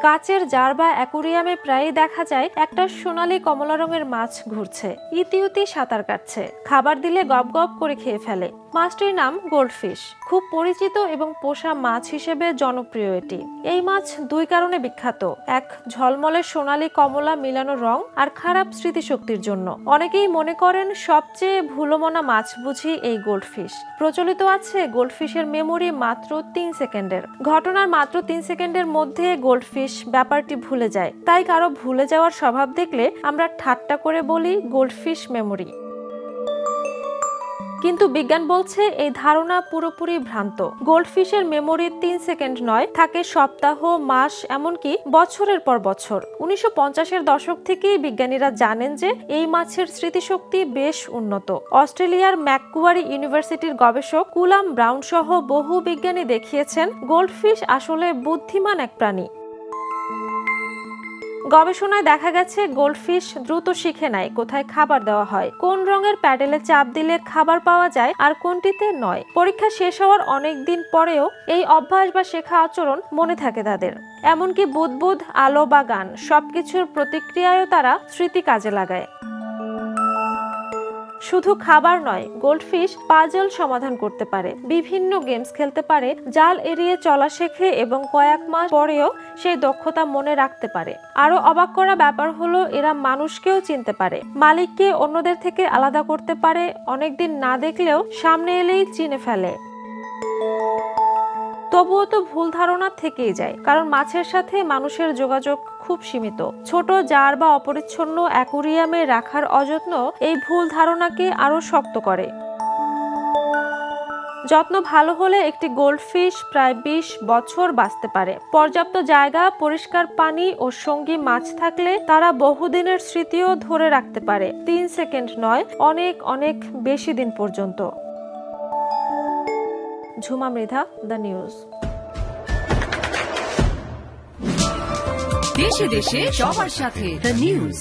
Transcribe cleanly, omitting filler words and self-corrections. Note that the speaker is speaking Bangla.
কাচের জার বা অ্যাকুরিয়ামে প্রায়ই দেখা যায় একটা সোনালী কমলা রঙের মাছ ঘুরছে, ইতিউতি সাঁতার কাটছে, খাবার দিলে গপ গপ করে খেয়ে ফেলে। মাছটির নাম গোল্ডফিশ। খুব পরিচিত এবং পোষা মাছ হিসেবে জনপ্রিয় এটি। এই মাছ দুই কারণে বিখ্যাত, এক ঝলমলে সোনালী কমলা মিলানো রং আর খারাপ স্মৃতিশক্তির জন্য। অনেকেই মনে করেন সবচেয়ে ভুলোমনা মাছ বুঝি এই গোল্ডফিশ। প্রচলিত আছে গোল্ডফিশের মেমোরি মাত্র 3 সেকেন্ডের। ঘটনার মাত্র 3 সেকেন্ডের মধ্যে গোল্ডফিশ ব্যাপারটি ভুলে যায়, তাই কারো ভুলে যাওয়ার স্বভাব দেখলে আমরা ঠাট্টা করে বলি গোল্ডফিশ মেমোরি। কিন্তু বিজ্ঞান বলছে এই ধারণা পুরোপুরি ভ্রান্ত। গোল্ডফিশের মেমোরি 3 সেকেন্ড নয়, থাকে সপ্তাহ, মাস, এমনকি বছরের পর বছর। 1950-এর দশক থেকেই বিজ্ঞানীরা জানেন যে এই মাছের স্মৃতিশক্তি বেশ উন্নত। অস্ট্রেলিয়ার ম্যাককুয়ারি ইউনিভার্সিটির গবেষক কুলাম ব্রাউন সহ বহু বিজ্ঞানী দেখিয়েছেন গোল্ডফিশ আসলে বুদ্ধিমান এক প্রাণী। গবেষণায় দেখা গেছে গোল্ডফিশ দ্রুত শিখে নেয় কোথায় খাবার দেওয়া হয়, কোন রঙের প্যাডেলে চাপ দিলে খাবার পাওয়া যায় আর কোনটিতে নয়। পরীক্ষা শেষ হওয়ার অনেক দিন পরেও এই অভ্যাস বা শেখা আচরণ মনে থাকে তাদের। এমনকি বুদবুদ, আলো বা গান সবকিছুর প্রতিক্রিয়ায়ও তারা স্মৃতি কাজে লাগায়। শুধু খাবার নয়, গোল্ডফিশ পাজল সমাধান করতে পারে, বিভিন্ন গেমস খেলতে পারে, জাল এড়িয়ে চলা শেখে এবং কয়েক মাস পরেও সেই দক্ষতা মনে রাখতে পারে। আরো অবাক করা ব্যাপার হলো এরা মানুষকেও চিনতে পারে, মালিককে অন্যদের থেকে আলাদা করতে পারে, অনেকদিন না দেখলেও সামনে এলেই চিনে ফেলে। তবুও তো ভুল ধারণা থেকেই যায়, কারণ মাছের সাথে মানুষের যোগাযোগ খুব সীমিত। ছোট জার বা অপরিচ্ছন্ন অ্যাকুরিয়ামে রাখার অযত্ন এই ভুল ধারণাকে আরো শক্ত করে। যত্ন ভালো হলে একটি গোল্ডফিশ প্রায় 20 বছর বাঁচতে পারে। পর্যাপ্ত জায়গা, পরিষ্কার পানি ও সঙ্গী মাছ থাকলে তারা বহুদিনের স্মৃতিও ধরে রাখতে পারে। 3 সেকেন্ড নয়, অনেক অনেক বেশি দিন পর্যন্ত। Jhuma Mridha, the news. দেশে দেশে সবার সাথে, দ্য নিউজ।